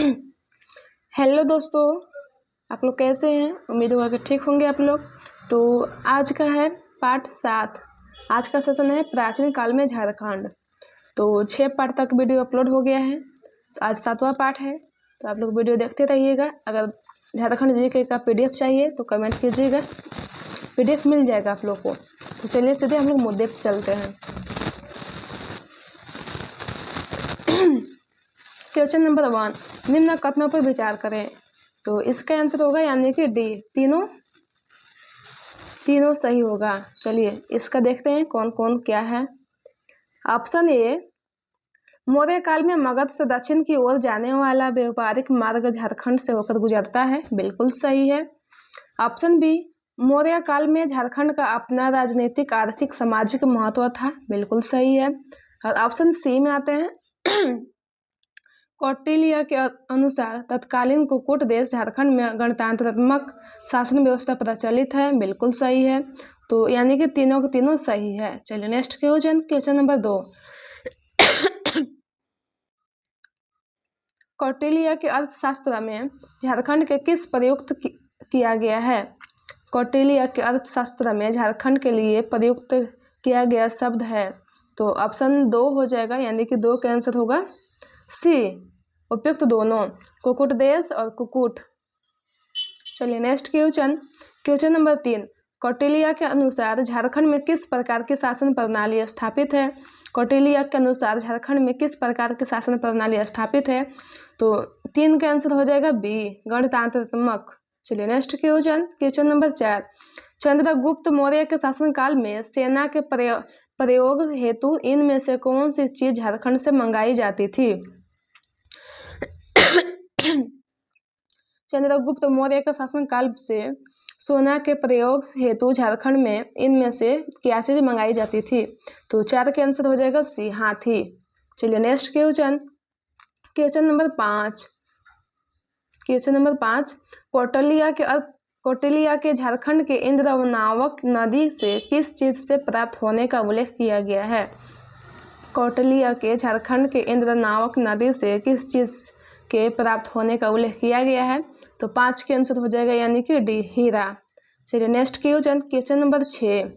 Hello दोस्तों, आप लोग कैसे हैं। उम्मीद होगा कि ठीक होंगे आप लोग। तो आज का है पार्ट 7। आज का सेशन है प्राचीन काल में झारखंड। तो 6 पार्ट तक वीडियो अपलोड हो गया है। तो आज 7वां पार्ट है, तो आप लोग वीडियो देखते रहिएगा। अगर झारखंड जीके का PDF चाहिए तो कमेंट कीजिएगा, PDF मिल जाएगा आप लोग को। तो चलिए सीधे हम लोग मुद्दे पर चलते हैं। क्वेश्चन नंबर 1, निम्न कथनों पर विचार करें। तो इसका आंसर होगा यानी कि डी, तीनों सही होगा। चलिए इसका देखते हैं कौन कौन क्या है। ऑप्शन ए, मौर्य काल में मगध से दक्षिण की ओर जाने वाला व्यापारिक मार्ग झारखंड से होकर गुजरता है, बिल्कुल सही है। ऑप्शन बी, मौर्य काल में झारखंड का अपना राजनीतिक, आर्थिक, सामाजिक महत्व था, बिल्कुल सही है। और ऑप्शन सी में आते हैं कौटिल्य के अनुसार तत्कालीन कुकुट देश झारखंड में गणतंत्रात्मक शासन व्यवस्था प्रचलित है, बिल्कुल सही है। तो यानी कि तीनों के तीनों सही है। चलिए नेक्स्ट क्वेश्चन नंबर 2, कौटिल्य के अर्थशास्त्र में झारखंड के किस प्रयुक्त किया गया है। कौटिल्य के अर्थशास्त्र में झारखंड के लिए प्रयुक्त किया गया शब्द है। तो ऑप्शन 2 हो जाएगा, यानी कि 2 का आंसर होगा सी, उपयुक्त दोनों, कुकुट देश और कुकुट। चलिए नेक्स्ट क्वेश्चन नंबर 3, कौटिल्य के अनुसार झारखंड में किस प्रकार की शासन प्रणाली स्थापित है। कौटिल्य के अनुसार झारखंड में किस प्रकार की शासन प्रणाली स्थापित है। तो 3 का आंसर हो जाएगा बी, गणतंत्रात्मक। चलिए next question number 4, Chandragupta Maurya के शासनकाल में सेना के प्रयोग हेतु इनमें से कौन सी चीज झारखंड से मंगाई जाती थी। चंद्रगुप्त मौर्य के शासनकाल से सोना के प्रयोग हेतु झारखंड में इनमें से क्या चीज मंगाई जाती थी। तो 4 के आंसर हो जाएगा सी, हाथी। चलिए नेक्स्ट क्वेश्चन नंबर 5, कौटिल्य के झारखंड के इंद्रवनावक नदी से किस चीज से प्राप्त होने का उल्लेख किया गया है। कौटिल्य के झारखंड के इंद्रनावक नदी से किस चीज के प्राप्त होने का उल्लेख किया गया है। तो 5 के आंसर हो जाएगा, यानी कि डी, हीरा। चलिए नेक्स्ट क्वेश्चन नंबर 6,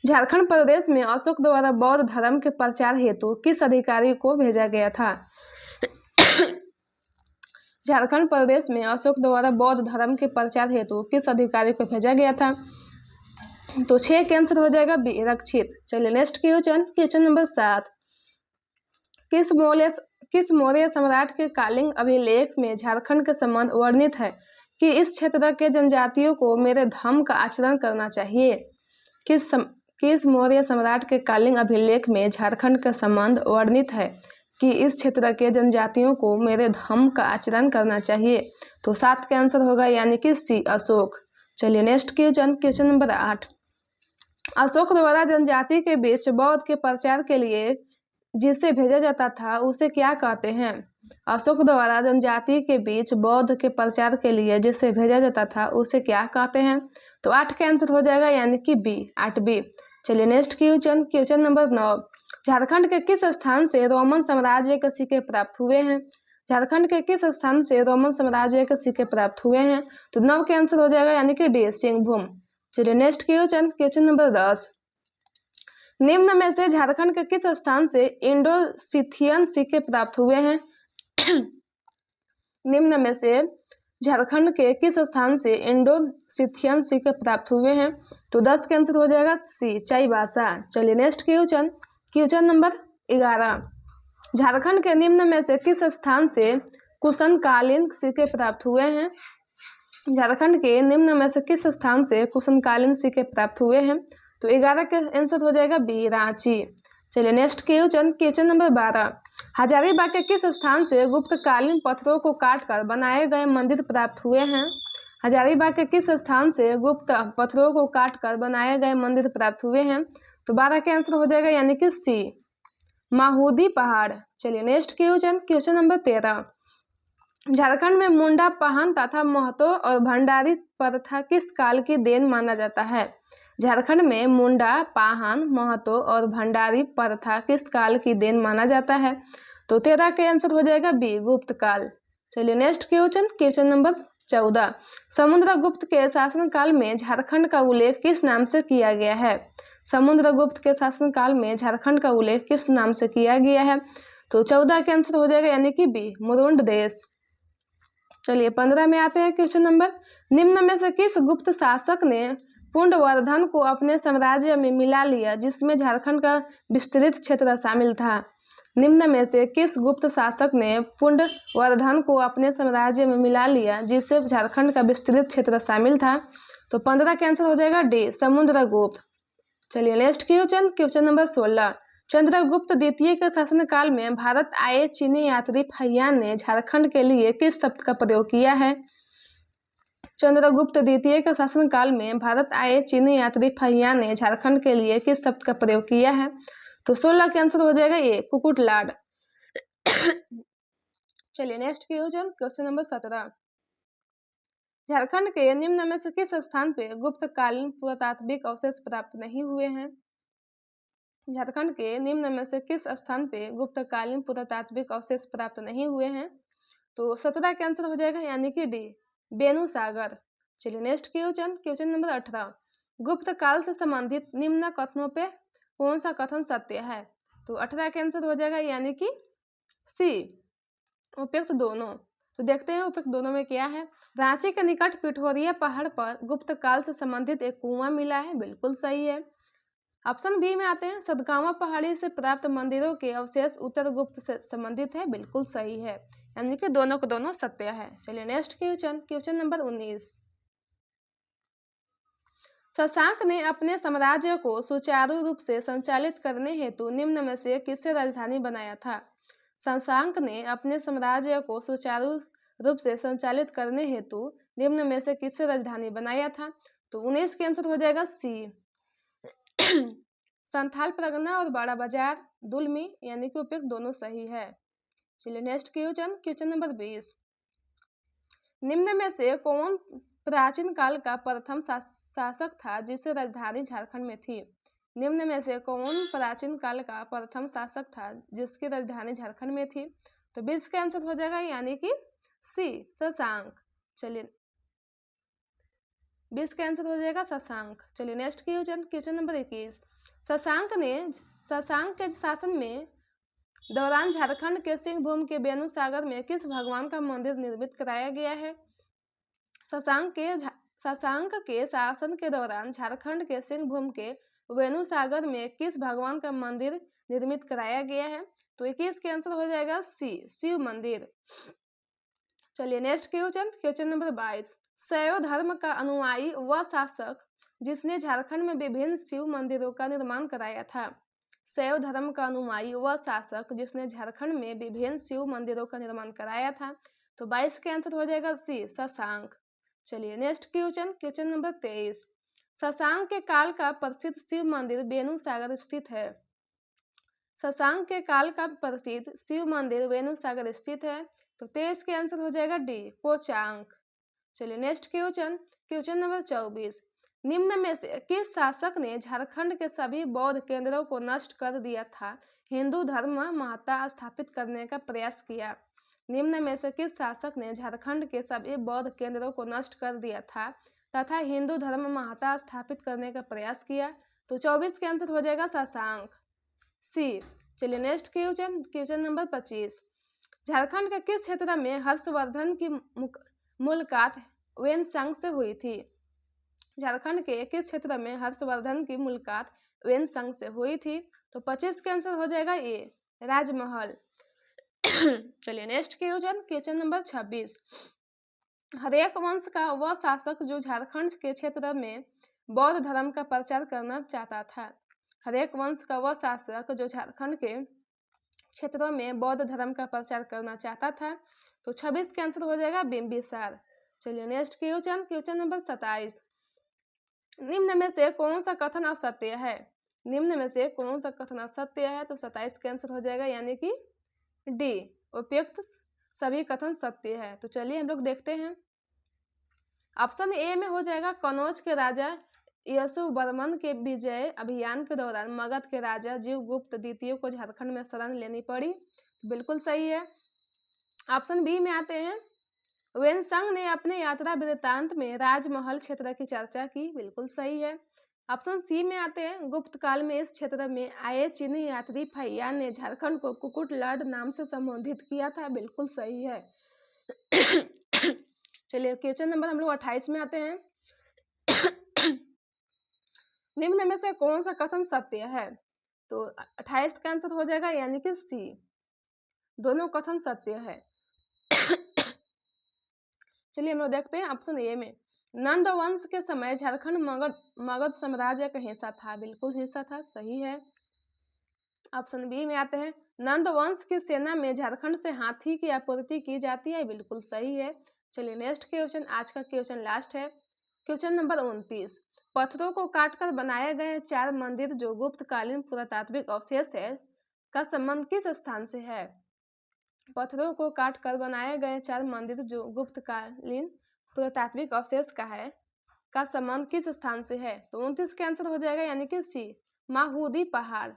झारखंड प्रदेश में अशोक द्वारा बौद्ध धर्म के प्रचार हेतु किस अधिकारी को भेजा गया था। झारखंड प्रदेश में अशोक द्वारा बौद्ध धर्म के प्रचार हेतु किस अधिकारी को भेजा गया था। तो 6 के आंसर हो जाएगा बी, रक्षित। चलिए नेक्स्ट क्वेश्चन नंबर 7, किस मौर्य सम्राट के कालिंग अभिलेख में झारखंड के संबंध वर्णित है कि इस क्षेत्र के जनजातियों को मेरे धर्म का आचरण करना चाहिए। किस मौर्य सम्राट के कालिंग अभिलेख में झारखंड का संबंध वर्णित है कि इस क्षेत्र के जनजातियों को मेरे धर्म का आचरण करना चाहिए। तो 7 का आंसर होगा, यानी कि सी, अशोक। चलिए नेक्स्ट क्वेश्चन नंबर 8, अशोक द्वारा जनजाति के बीच बौद्ध के प्रचार के लिए जिसे भेजा जाता था उसे क्या कहते हैं। अशोक द्वारा जनजाति के बीच बौद्ध के प्रचार के लिए जिसे भेजा जाता था उसे क्या कहते हैं। तो 8 का आंसर हो जाएगा, यानी कि बी, 8B। चलिए नेक्स्ट क्वेश्चन नंबर 9, झारखंड के किस स्थान से रोमन साम्राज्य के सिक्के प्राप्त हुए हैं। झारखंड के किस स्थान से रोमन साम्राज्य के सिक्के प्राप्त हुए हैं। तो 9 के आंसर हो जाएगा, यानी कि डी, सिंहभूम। चलिए नेक्स्ट क्वेश्चन नंबर 10, निम्न में से झारखंड के किस स्थान से इंडो सिथियन सिक्के प्राप्त हुए हैं। निम्न में से झारखंड के किस स्थान से इंडो सिथियन सिक्के प्राप्त हुए हैं। तो 10 के आंसर हो जाएगा सी, चाईबासा। चलिए नेक्स्ट क्वेश्चन नंबर 11, झारखंड के निम्न में से किस स्थान से कुशनकालीन सिक्के प्राप्त हुए हैं। झारखंड के निम्न में से किस स्थान से कुशनकालीन सिक्के प्राप्त हुए हैं। तो 11 का आंसर हो जाएगा बी, रांची। चलिए नेक्स्ट क्वेश्चन नंबर 12, हजारीबाग के किस स्थान से गुप्तकालीन पत्थरों को काटकर बनाए गए मंदिर प्राप्त हुए हैं। हजारीबाग के किस स्थान से गुप्त पत्थरों को काटकर बनाए गए मंदिर प्राप्त हुए हैं। तो 12 का आंसर हो जाएगा, यानी कि सी, माहूदी पहाड़। चलिए नेक्स्ट क्वेश्चन नंबर 13, झारखंड में मुंडा, पाहन तथा महतो और भंडारी प्रथा किस काल की देन माना जाता है। झारखंड में मुंडा, पाहन, महतो और भंडारी प्रथा किस काल की देन माना जाता है। तो 13 के आंसर हो जाएगा बी, गुप्त काल। चलिए नेक्स्ट क्वेश्चन नंबर 14। समुद्रगुप्त के शासनकाल में झारखंड का उल्लेख किस नाम से किया गया है? समुद्रगुप्त के शासनकाल में झारखंड का उल्लेख किस नाम से किया गया है? तो 14 के आंसर हो जाएगा यानी कि बी, मुरुंड देश। चलिए 15 में आते हैं क्वेश्चन नंबर। निम्न में से किस गुप्त शासक ने पुंडवर्धन को अपने साम्राज्य में मिला लिया जिसमें झारखंड का विस्तृत क्षेत्र शामिल था? निम्न में से किस गुप्त शासक ने पुंडवर्धन को अपने साम्राज्य में मिला लिया जिससे झारखंड का विस्तृत क्षेत्र शामिल था? तो 15 का आंसर हो जाएगा डी, समुद्रगुप्त। चलिए नेक्स्ट क्वेश्चन नंबर 16। चंद्रगुप्त द्वितीय के शासनकाल में भारत आए चीनी यात्री फहियान ने झारखंड के लिए किस शब्द का प्रयोग किया है? चंद्रगुप्त द्वितीय के शासनकाल में भारत आए चीनी यात्री फहियान ने झारखंड के लिए किस शब्द का प्रयोग किया है? तो 16 का आंसर हो जाएगा ये, कुकुटलाड। चलिए नेक्स्ट क्वेश्चन नंबर 17। झारखंड के निम्न में से किस स्थान पे गुप्तकालीन पुरातात्विक अवशेष प्राप्त नहीं हुए हैं? झारखंड के निम्न में से किस स्थान पे गुप्तकालीन पुरातात्विक अवशेष प्राप्त नहीं हुए हैं? तो 17 का आंसर हो जाएगा यानी कि डी, बेनुसागर। चलिए नेक्स्ट क्वेश्चन नंबर 18। गुप्त काल से संबंधित निम्न कथनों पे कौन सा कथन सत्य है? तो 18 का आंसर हो जाएगा यानी कि सी, उपयुक्त दोनों। तो देखते हैं उपयुक्त दोनों में क्या है। रांची के निकट पिठोरिया पहाड़ पर गुप्त काल से संबंधित एक कुआं मिला है, बिल्कुल सही है। ऑप्शन बी में आते हैं, सदगावा पहाड़ी से प्राप्त मंदिरों के अवशेष उत्तर गुप्त से संबंधित है, बिल्कुल सही है, यानी कि दोनों को दोनों सत्य है। चलिए नेक्स्ट क्वेश्चन नंबर 19। शशांक ने अपने साम्राज्य को सुचारू रूप से संचालित करने हेतु निम्न में से किससे राजधानी बनाया था? शशांक ने अपने साम्राज्य को सुचारू रूप से संचालित करने हेतु निम्न में से किससे राजधानी बनाया था? तो 19 के आंसर हो जाएगा सी, संथाल परगना और बड़ा बाजार दुलमी, यानी कि उपयुक्त दोनों सही है। चलिए नेक्स्ट क्वेश्चन नंबर 20। निम्न में से कौन प्राचीन काल का प्रथम शासक था जिससे राजधानी झारखंड में थी? निम्न में से कौन प्राचीन काल का प्रथम शासक था जिसकी राजधानी झारखंड में थी? तो 20 का आंसर हो जाएगा यानी कि सी, शशांक। चलिए 20 का आंसर हो जाएगा शशांक। चलिए नेक्स्ट क्वेश्चन नंबर 21। शशांक के शासन में दौरान झारखंड के सिंहभूम के बेनुसागर में किस भगवान का मंदिर निर्मित कराया गया है? शशांक के शासन के दौरान झारखंड के सिंहभूम के वेणुसागर में किस भगवान का मंदिर निर्मित कराया गया है? तो 21 के आंसर हो जाएगा सी, शिव मंदिर। चलिए नेक्स्ट क्वेश्चन नंबर 22। शैव धर्म का अनुयायी वह शासक जिसने झारखंड में विभिन्न शिव मंदिरों का निर्माण कराया था? शैव धर्म का अनुयायी वह शासक जिसने झारखंड में विभिन्न शिव मंदिरों का निर्माण कराया था? तो 22 के आंसर हो जाएगा सी, शशांक। चलिए नेक्स्ट क्वेश्चन नंबर 23। शशांक के काल का प्रसिद्ध शिव मंदिर बेनुसागर स्थित है। शशांक के काल का प्रसिद्ध शिव मंदिर बेनुसागर स्थित है। तो 23 के आंसर हो जाएगा डी, कोचांक। चलिए नेक्स्ट क्वेश्चन नंबर 24। निम्न में से किस शासक ने झारखंड के सभी बौद्ध केंद्रों को नष्ट कर दिया था हिंदू धर्म महत्ता स्थापित करने का प्रयास किया? निम्न में से किस शासक ने झारखंड के सभी बौद्ध केंद्रों को नष्ट कर दिया था तथा हिंदू धर्म महत्ता स्थापित करने का प्रयास किया? तो 24 के आंसर हो जाएगा शशांक, सी। चलिए नेक्स्ट क्वेश्चन नंबर 25। झारखंड के किस क्षेत्र में हर्षवर्धन की मुलाकात वेनसंग से हुई थी? झारखंड के किस क्षेत्र में हर्षवर्धन की मुलाकात वेनसंग से हुई थी? तो 25 के आंसर हो जाएगा ए, राजमहल। चलिए नेक्स्ट क्वेश्चन नंबर 26। हरेक वंश का वह शासक जो झारखंड के क्षेत्र में बौद्ध धर्म का प्रचार करना चाहता था? हरेक वंश का वह शासक जो झारखंड के क्षेत्रों में बौद्ध धर्म का प्रचार करना चाहता था? तो 26 के आंसर हो जाएगा बिंबिसार। चलिए नेक्स्ट क्वेश्चन नंबर 27। निम्न में से कौन सा कथन असत्य है? निम्न में से कौन सा कथन असत्य है? तो 27 के आंसर हो जाएगा यानी कि डी, उपयुक्त सभी कथन सत्य है। तो चलिए हम लोग देखते हैं। ऑप्शन ए में हो जाएगा, कनौज के राजा यशोवर्मन के विजय अभियान के दौरान मगध के राजा जीवगुप्त द्वितीय को झारखंड में शरण लेनी पड़ी। तो बिल्कुल सही है। ऑप्शन बी में आते हैं, वेनसंग ने अपने यात्रा वृत्तांत में राजमहल क्षेत्र की चर्चा की, बिल्कुल सही है। ऑप्शन सी में आते हैं, गुप्त काल में इस क्षेत्र में आए चीनी यात्री फैयान ने झारखंड को कुकुट लर्ड नाम से संबोधित किया था, बिल्कुल सही है। चलिए क्वेश्चन नंबर हम लोग 28 में आते हैं। निम्न में से कौन सा कथन सत्य है? तो 28 का आंसर हो जाएगा यानी कि सी, दोनों कथन सत्य है। चलिए हम लोग देखते हैं ऑप्शन ए में, नंद वंश के समय झारखंड मगध साम्राज्य का हिस्सा था, बिल्कुल हिस्सा था, सही है। ऑप्शन बी में आते हैं, नंद वंश की सेना में झारखंड से हाथी की आपूर्ति की जाती है, बिल्कुल सही है। चलिए नेक्स्ट क्वेश्चन, आज का क्वेश्चन लास्ट है, क्वेश्चन नंबर 29, पत्थरों को काटकर बनाए गए 4 मंदिर जो गुप्तकालीन पुरातात्विक अवशेष है का संबंध किस स्थान से है? पत्थरों को काटकर बनाए गए 4 मंदिर जो गुप्तकालीन पुरातात्विक अवशेष का है का संबंध किस स्थान से है? तो 29 का आंसर हो जाएगा यानी कि सी, माहूदी पहाड़।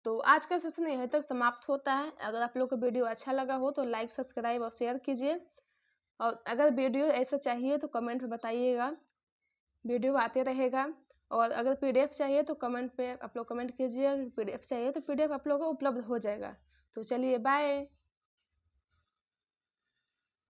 तो आज का सेशन यहीं तक समाप्त होता है। अगर आप लोग को वीडियो अच्छा लगा हो तो लाइक, सब्सक्राइब और शेयर कीजिए, और अगर वीडियो ऐसा चाहिए तो कमेंट में बताइएगा, वीडियो आते रहेगा। और अगर पीडीएफ चाहिए तो कमेंट पे आप लोग कमेंट कीजिए, पीडीएफ चाहिए तो पीडीएफ आप लोगों को उपलब्ध हो जाएगा। तो चलिए बाय।